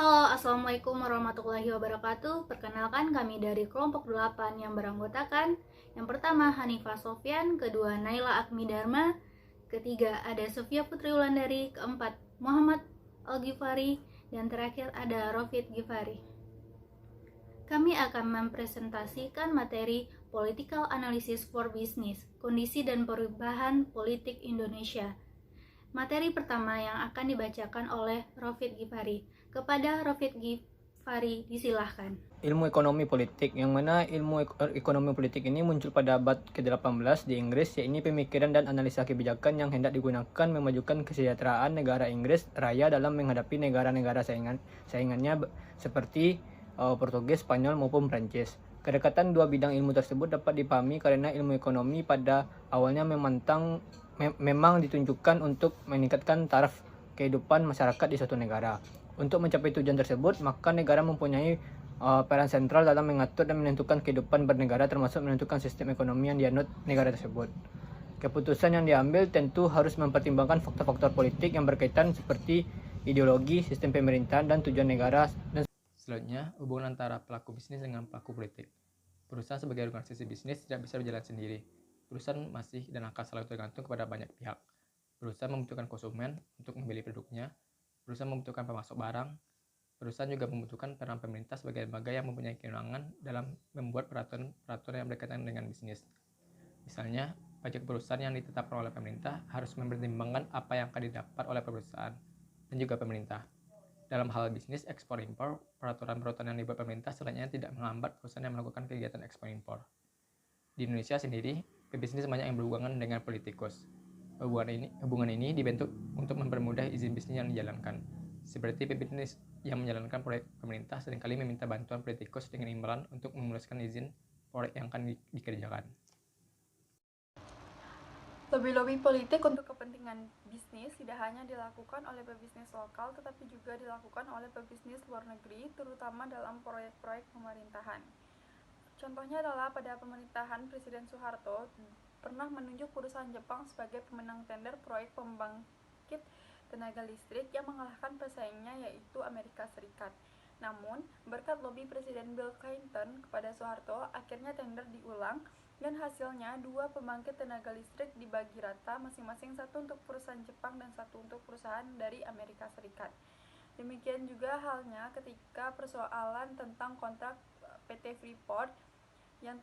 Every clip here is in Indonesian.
Halo, Assalamualaikum warahmatullahi wabarakatuh. Perkenalkan kami dari kelompok 8 yang beranggotakan. Yang pertama Hanifah Sofyan, kedua Naila Akmi Dharma, ketiga ada Sofia Putri Wulandari, keempat Muhammad Al-Ghifari, dan terakhir ada Rofid Ghifari. Kami akan mempresentasikan materi Political Analysis for Business, Kondisi dan Perubahan Politik Indonesia. Materi pertama yang akan dibacakan oleh Rofid Ghifari. Kepada Rofid Ghifari disilahkan. Ilmu ekonomi politik, yang mana ilmu ekonomi politik ini muncul pada abad ke-18 di Inggris, yaitu pemikiran dan analisa kebijakan yang hendak digunakan memajukan kesejahteraan negara Inggris Raya dalam menghadapi negara-negara saingannya seperti Portugis, Spanyol maupun Prancis. Kedekatan dua bidang ilmu tersebut dapat dipahami karena ilmu ekonomi pada awalnya memang ditunjukkan untuk meningkatkan taraf kehidupan masyarakat di suatu negara. Untuk mencapai tujuan tersebut, maka negara mempunyai peran sentral dalam mengatur dan menentukan kehidupan bernegara, termasuk menentukan sistem ekonomi yang dianut negara tersebut. Keputusan yang diambil tentu harus mempertimbangkan faktor-faktor politik yang berkaitan seperti ideologi, sistem pemerintahan, dan tujuan negara. Dan selanjutnya, hubungan antara pelaku bisnis dengan pelaku politik. Perusahaan sebagai organisasi bisnis tidak bisa berjalan sendiri. Perusahaan masih dan akan selalu tergantung kepada banyak pihak. Perusahaan membutuhkan konsumen untuk membeli produknya. Perusahaan membutuhkan pemasok barang. Perusahaan juga membutuhkan peran pemerintah sebagai lembaga yang mempunyai kewenangan dalam membuat peraturan yang berkaitan dengan bisnis. Misalnya, pajak perusahaan yang ditetapkan oleh pemerintah harus mempertimbangkan apa yang akan didapat oleh perusahaan dan juga pemerintah. Dalam hal bisnis ekspor-impor, peraturan-peraturan yang dibuat pemerintah selanjutnya tidak menghambat perusahaan yang melakukan kegiatan ekspor-impor. Di Indonesia sendiri, pebisnis banyak yang berhubungan dengan politikus. Hubungan ini dibentuk untuk mempermudah izin bisnis yang dijalankan. Seperti pebisnis yang menjalankan proyek pemerintah seringkali meminta bantuan politikus dengan imbalan untuk memuluskan izin proyek yang akan dikerjakan. Lobby-lobby politik untuk kepentingan bisnis tidak hanya dilakukan oleh pebisnis lokal, tetapi juga dilakukan oleh pebisnis luar negeri, terutama dalam proyek-proyek pemerintahan. Contohnya adalah pada pemerintahan Presiden Soeharto pernah menunjuk perusahaan Jepang sebagai pemenang tender proyek pembangkit tenaga listrik yang mengalahkan pesaingnya yaitu Amerika Serikat. Namun, berkat lobby Presiden Bill Clinton kepada Soeharto, akhirnya tender diulang dan hasilnya dua pembangkit tenaga listrik dibagi rata, masing-masing satu untuk perusahaan Jepang dan satu untuk perusahaan dari Amerika Serikat. Demikian juga halnya ketika persoalan tentang kontrak PT Freeport yang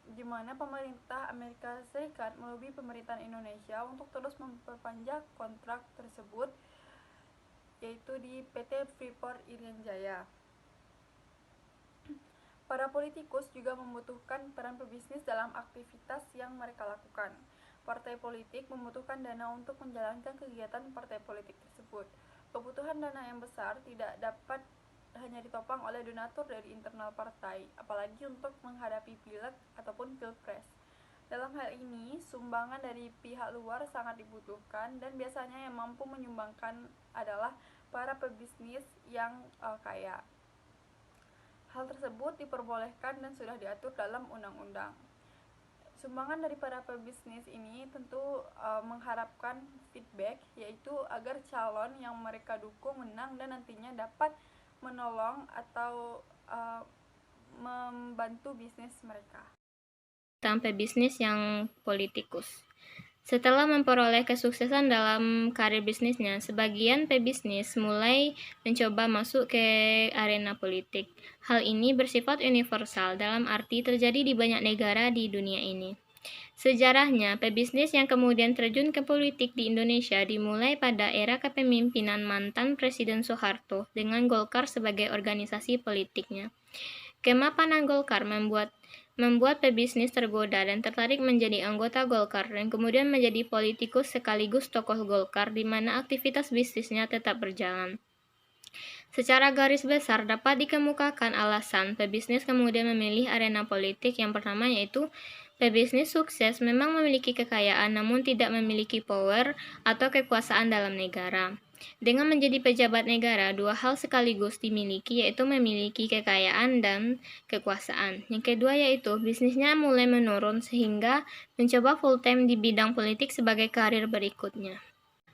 di mana pemerintah Amerika Serikat melobi pemerintahan Indonesia untuk terus memperpanjang kontrak tersebut, yaitu di PT Freeport Irian Jaya. Para politikus juga membutuhkan peran pebisnis dalam aktivitas yang mereka lakukan. Partai politik membutuhkan dana untuk menjalankan kegiatan partai politik tersebut. Kebutuhan dana yang besar tidak dapat hanya ditopang oleh donatur dari internal partai, apalagi untuk menghadapi pileg ataupun pilpres. Dalam hal ini, sumbangan dari pihak luar sangat dibutuhkan dan biasanya yang mampu menyumbangkan adalah para pebisnis yang kaya. Hal tersebut diperbolehkan dan sudah diatur dalam undang-undang. Sumbangan dari para pebisnis ini tentu mengharapkan feedback, yaitu agar calon yang mereka dukung menang dan nantinya dapat menolong atau membantu bisnis mereka. Tentang pebisnis yang politikus. Setelah memperoleh kesuksesan dalam karir bisnisnya, sebagian pebisnis mulai mencoba masuk ke arena politik. Hal ini bersifat universal dalam arti terjadi di banyak negara di dunia ini. Sejarahnya, pebisnis yang kemudian terjun ke politik di Indonesia dimulai pada era kepemimpinan mantan Presiden Soeharto dengan Golkar sebagai organisasi politiknya. Kemapanan Golkar membuat pebisnis tergoda dan tertarik menjadi anggota Golkar dan kemudian menjadi politikus sekaligus tokoh Golkar di mana aktivitas bisnisnya tetap berjalan. Secara garis besar dapat dikemukakan alasan pebisnis kemudian memilih arena politik yang pertama, yaitu pebisnis sukses memang memiliki kekayaan namun tidak memiliki power atau kekuasaan dalam negara. Dengan menjadi pejabat negara, dua hal sekaligus dimiliki, yaitu memiliki kekayaan dan kekuasaan. Yang kedua yaitu bisnisnya mulai menurun sehingga mencoba full time di bidang politik sebagai karir berikutnya.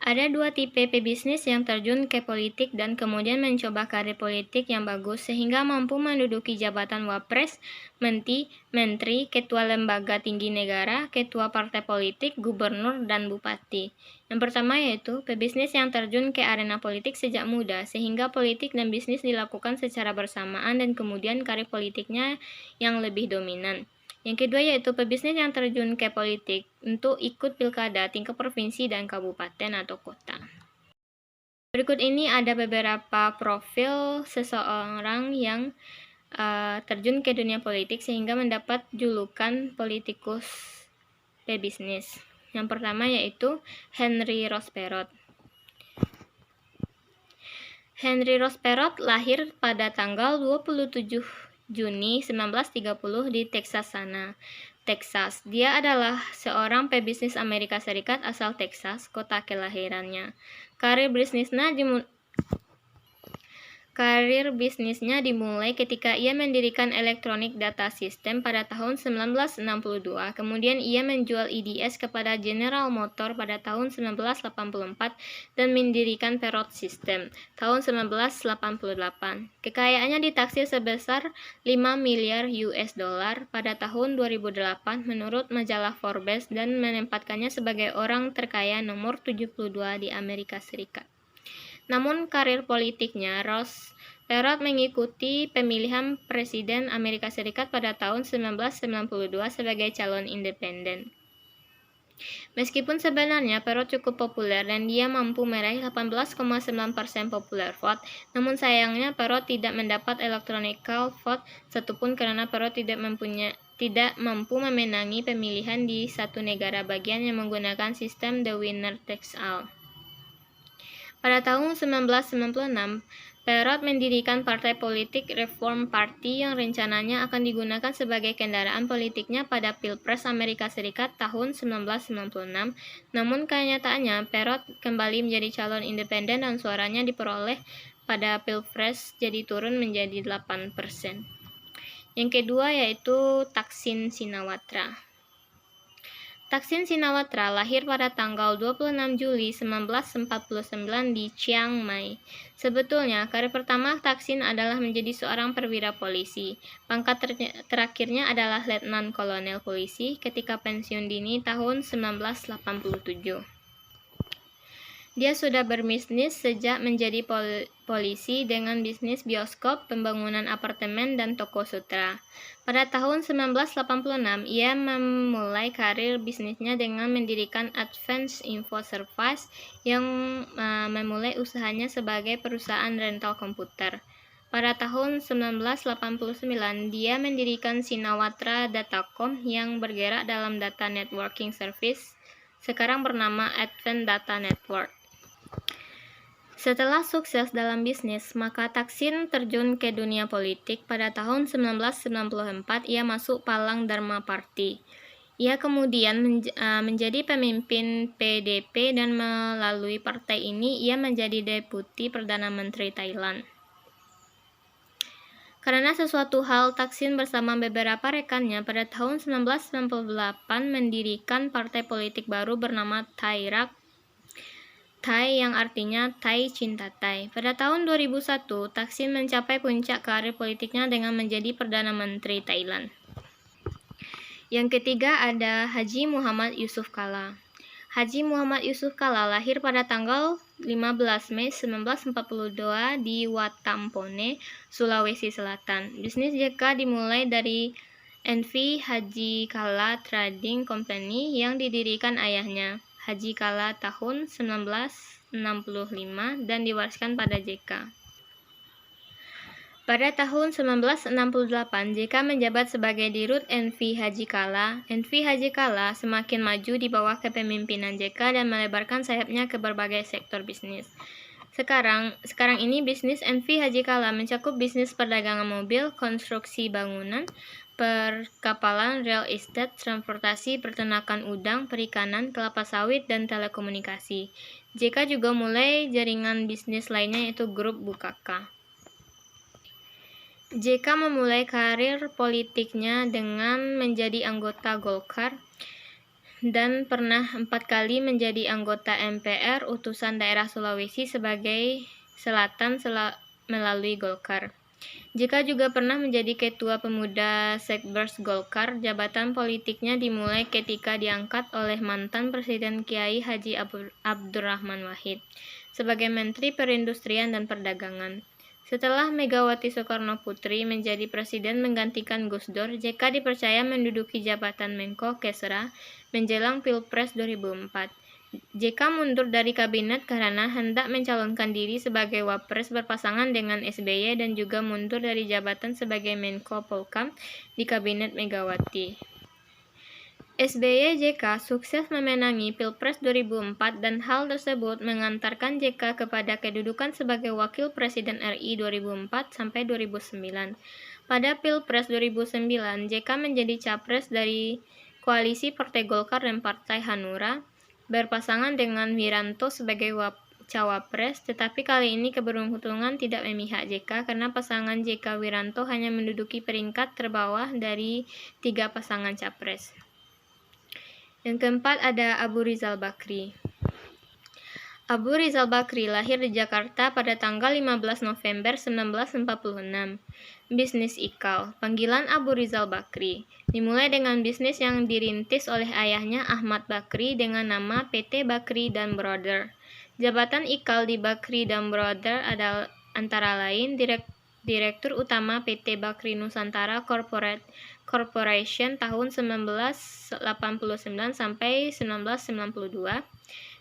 Ada dua tipe pebisnis yang terjun ke politik dan kemudian mencoba karir politik yang bagus sehingga mampu menduduki jabatan wapres, menteri, ketua lembaga tinggi negara, ketua partai politik, gubernur, dan bupati. Yang pertama yaitu pebisnis yang terjun ke arena politik sejak muda sehingga politik dan bisnis dilakukan secara bersamaan dan kemudian karir politiknya yang lebih dominan. Yang kedua yaitu pebisnis yang terjun ke politik untuk ikut pilkada tingkat provinsi dan kabupaten atau kota. Berikut ini ada beberapa profil seseorang yang terjun ke dunia politik sehingga mendapat julukan politikus pebisnis. Yang pertama yaitu Henry Ross Perot. Henry Ross Perot lahir pada tanggal 27 Juni 1930 di Texas sana, Texas. Dia adalah seorang pebisnis Amerika Serikat asal Texas, kota kelahirannya. Karir bisnisnya dimulai ketika ia mendirikan Electronic Data System pada tahun 1962. Kemudian ia menjual IDS kepada General Motors pada tahun 1984 dan mendirikan Perot System tahun 1988. Kekayaannya ditaksir sebesar 5 miliar US dollar pada tahun 2008 menurut majalah Forbes dan menempatkannya sebagai orang terkaya nomor 72 di Amerika Serikat. Namun karir politiknya, Ross Perot mengikuti pemilihan Presiden Amerika Serikat pada tahun 1992 sebagai calon independen. Meskipun sebenarnya Perot cukup populer dan dia mampu meraih 18,9% popular vote, namun sayangnya Perot tidak mendapat electoral vote satupun karena Perot tidak mampu memenangi pemilihan di satu negara bagian yang menggunakan sistem the winner takes all. Pada tahun 1996, Perot mendirikan partai politik Reform Party yang rencananya akan digunakan sebagai kendaraan politiknya pada Pilpres Amerika Serikat tahun 1996. Namun kenyataannya, Perot kembali menjadi calon independen dan suaranya diperoleh pada Pilpres jadi turun menjadi 8%. Yang kedua yaitu Thaksin Shinawatra. Thaksin Shinawatra lahir pada tanggal 26 Juli 1949 di Chiang Mai. Sebetulnya, karir pertama Thaksin adalah menjadi seorang perwira polisi. Pangkat terakhirnya adalah letnan kolonel polisi ketika pensiun dini tahun 1987. Dia sudah berbisnis sejak menjadi polisi dengan bisnis bioskop, pembangunan apartemen, dan toko sutra. Pada tahun 1986, ia memulai karir bisnisnya dengan mendirikan Advance Info Service yang memulai usahanya sebagai perusahaan rental komputer. Pada tahun 1989, dia mendirikan Shinawatra Datacom yang bergerak dalam data networking service, sekarang bernama Advent Data Network. Setelah sukses dalam bisnis, maka Thaksin terjun ke dunia politik. Pada tahun 1994, ia masuk Palang Dharma Party. Ia kemudian menjadi pemimpin PDP dan melalui partai ini ia menjadi Deputi Perdana Menteri Thailand. Karena sesuatu hal, Thaksin bersama beberapa rekannya pada tahun 1998 mendirikan partai politik baru bernama Thai yang artinya Thai Cinta Thai. Pada tahun 2001, Thaksin mencapai puncak karir politiknya dengan menjadi Perdana Menteri Thailand. Yang ketiga ada Haji Muhammad Yusuf Kala. Haji Muhammad Yusuf Kala lahir pada tanggal 15 Mei 1942 di Watampone, Sulawesi Selatan. Bisnis JK dimulai dari NV Haji Kala Trading Company yang didirikan ayahnya, Haji Kala tahun 1965 dan diwariskan pada JK. Pada tahun 1968, JK menjabat sebagai Dirut NV Haji Kala. NV Haji Kala semakin maju di bawah kepemimpinan JK dan melebarkan sayapnya ke berbagai sektor bisnis. Sekarang ini bisnis NV Haji Kala mencakup bisnis perdagangan mobil, konstruksi bangunan, perkapalan, real estate, transportasi, peternakan udang, perikanan, kelapa sawit, dan telekomunikasi. JK juga mulai jaringan bisnis lainnya yaitu grup Bukaka. JK memulai karir politiknya dengan menjadi anggota Golkar. dan pernah 4 kali menjadi anggota MPR utusan daerah Sulawesi sebagai Selatan melalui Golkar. JK juga pernah menjadi Ketua Pemuda Sekbers Golkar. Jabatan politiknya dimulai ketika diangkat oleh mantan Presiden Kiai Haji Abdurrahman Wahid sebagai Menteri Perindustrian dan Perdagangan. Setelah Megawati Soekarno Putri menjadi presiden menggantikan Gus Dur, JK dipercaya menduduki jabatan Menko Kesra menjelang Pilpres 2004. JK mundur dari kabinet karena hendak mencalonkan diri sebagai Wapres berpasangan dengan SBY dan juga mundur dari jabatan sebagai Menko Polhukam di kabinet Megawati. SBY JK sukses memenangi Pilpres 2004 dan hal tersebut mengantarkan JK kepada kedudukan sebagai Wakil Presiden RI 2004 sampai 2009. Pada Pilpres 2009, JK menjadi capres dari koalisi Partai Golkar dan Partai Hanura, berpasangan dengan Wiranto sebagai cawapres, tetapi kali ini keberuntungan tidak memihak JK karena pasangan JK Wiranto hanya menduduki peringkat terbawah dari 3 pasangan capres. Yang keempat ada Abu Rizal Bakri. Abu Rizal Bakri lahir di Jakarta pada tanggal 15 November 1946. Bisnis Ikal. Panggilan Abu Rizal Bakri dimulai dengan bisnis yang dirintis oleh ayahnya Ahmad Bakri dengan nama PT Bakri dan Brother. Jabatan Ikal di Bakri dan Brother adalah antara lain Direktur Utama PT Bakri Nusantara Corporation tahun 1989 sampai 1992,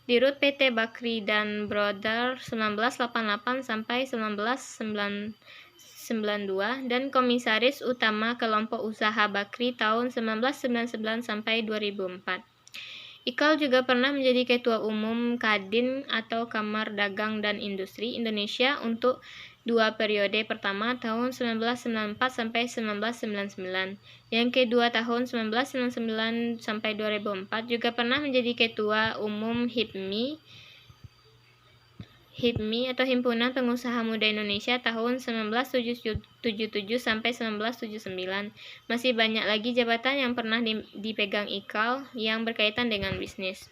Dirut PT Bakri dan Brother 1988 sampai 1992, dan Komisaris Utama Kelompok Usaha Bakri tahun 1999 sampai 2004. Ikal juga pernah menjadi Ketua Umum Kadin atau Kamar Dagang dan Industri Indonesia untuk 2 periode, pertama tahun 1994 sampai 1999, yang kedua tahun 1999 sampai 2004, juga pernah menjadi Ketua Umum HIPMI atau Himpunan Pengusaha Muda Indonesia tahun 1977 sampai 1979. Masih banyak lagi jabatan yang pernah dipegang Ikal yang berkaitan dengan bisnis.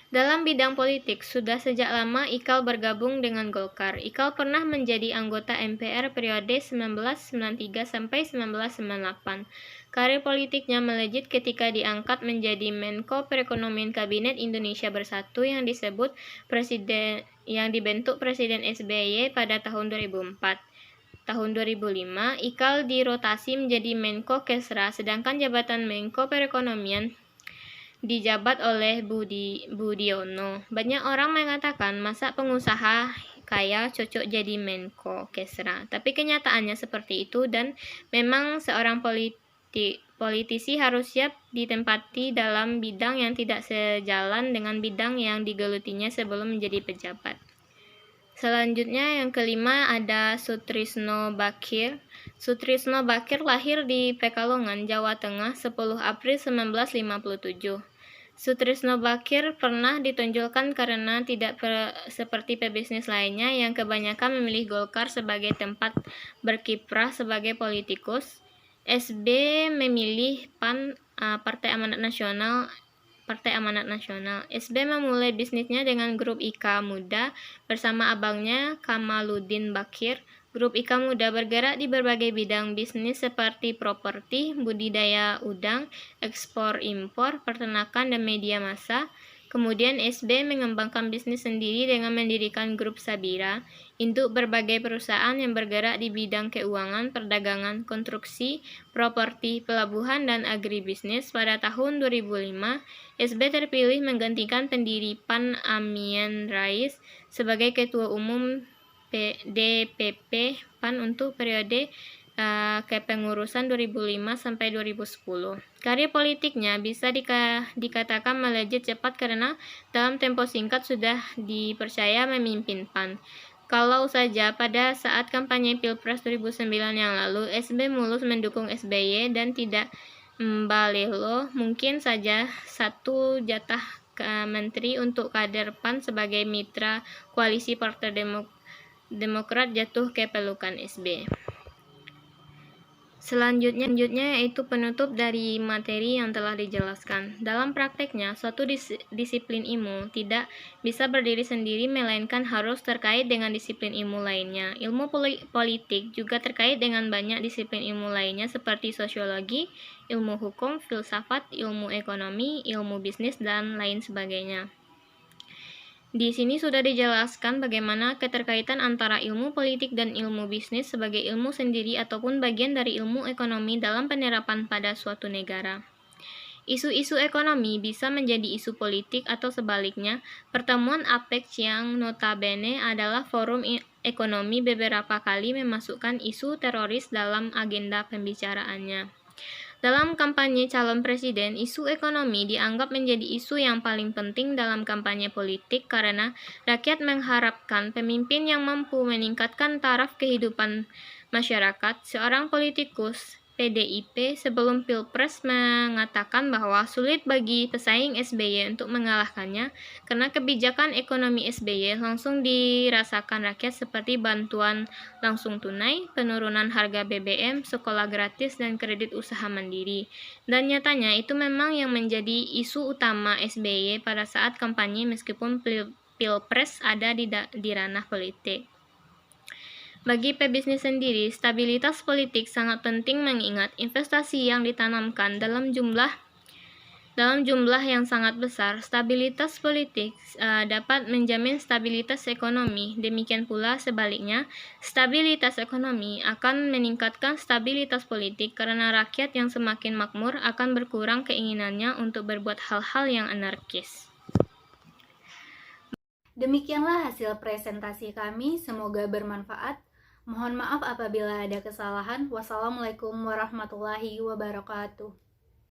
Dalam bidang politik, sudah sejak lama Ikal bergabung dengan Golkar. Ikal pernah menjadi anggota MPR periode 1993 sampai 1998. Karir politiknya melejit ketika diangkat menjadi Menko Perekonomian Kabinet Indonesia Bersatu yang dibentuk Presiden SBY pada tahun 2004. Tahun 2005, Ikal dirotasi menjadi Menko Kesra, sedangkan jabatan Menko Perekonomian dijabat oleh Budiono. Banyak orang mengatakan masa pengusaha kaya cocok jadi Menko Kesra, tapi kenyataannya seperti itu dan memang seorang politisi harus siap ditempati dalam bidang yang tidak sejalan dengan bidang yang digelutinya sebelum menjadi pejabat. Selanjutnya yang kelima ada Sutrisno Bakir. Sutrisno Bakir lahir di Pekalongan, Jawa Tengah 10 April 1957. Sutrisno Bakir pernah ditonjolkan karena tidak seperti pebisnis lainnya yang kebanyakan memilih Golkar sebagai tempat berkiprah sebagai politikus. SB memilih PAN, Partai Amanat Nasional. SB memulai bisnisnya dengan grup IKA Muda bersama abangnya Kamaluddin Bakir. Grup IKA Muda bergerak di berbagai bidang bisnis seperti properti, budidaya udang, ekspor-impor, peternakan, dan media massa. Kemudian SB mengembangkan bisnis sendiri dengan mendirikan grup Sabira, induk berbagai perusahaan yang bergerak di bidang keuangan, perdagangan, konstruksi, properti, pelabuhan, dan agribisnis. Pada tahun 2005, SB terpilih menggantikan pendiri PAN Amin Rais sebagai Ketua Umum DPP PAN untuk periode kepengurusan 2005 sampai 2010. Karir politiknya bisa dikatakan melejit cepat karena dalam tempo singkat sudah dipercaya memimpin PAN. Kalau saja pada saat kampanye Pilpres 2009 yang lalu SB mulus mendukung SBY dan tidak balelo, mungkin saja satu jatah menteri untuk kader PAN sebagai mitra koalisi Partai Demokrat jatuh ke pelukan SB. Selanjutnya yaitu penutup dari materi yang telah dijelaskan. Dalam prakteknya, suatu disiplin ilmu tidak bisa berdiri sendiri melainkan harus terkait dengan disiplin ilmu lainnya. Ilmu politik juga terkait dengan banyak disiplin ilmu lainnya seperti sosiologi, ilmu hukum, filsafat, ilmu ekonomi, ilmu bisnis, dan lain sebagainya. Di sini sudah dijelaskan bagaimana keterkaitan antara ilmu politik dan ilmu bisnis sebagai ilmu sendiri ataupun bagian dari ilmu ekonomi dalam penerapan pada suatu negara. Isu-isu ekonomi bisa menjadi isu politik atau sebaliknya. Pertemuan APEC yang notabene adalah forum ekonomi beberapa kali memasukkan isu teroris dalam agenda pembicaraannya. Dalam kampanye calon presiden, isu ekonomi dianggap menjadi isu yang paling penting dalam kampanye politik karena rakyat mengharapkan pemimpin yang mampu meningkatkan taraf kehidupan masyarakat. Seorang politikus PDIP sebelum Pilpres mengatakan bahwa sulit bagi pesaing SBY untuk mengalahkannya karena kebijakan ekonomi SBY langsung dirasakan rakyat seperti bantuan langsung tunai, penurunan harga BBM, sekolah gratis, dan kredit usaha mandiri. Dan nyatanya itu memang yang menjadi isu utama SBY pada saat kampanye meskipun Pilpres ada di ranah politik. Bagi pebisnis sendiri, stabilitas politik sangat penting mengingat investasi yang ditanamkan dalam jumlah yang sangat besar. Stabilitas politik dapat menjamin stabilitas ekonomi. Demikian pula sebaliknya, stabilitas ekonomi akan meningkatkan stabilitas politik karena rakyat yang semakin makmur akan berkurang keinginannya untuk berbuat hal-hal yang anarkis. Demikianlah hasil presentasi kami, semoga bermanfaat. Mohon maaf apabila ada kesalahan. Wassalamualaikum warahmatullahi wabarakatuh.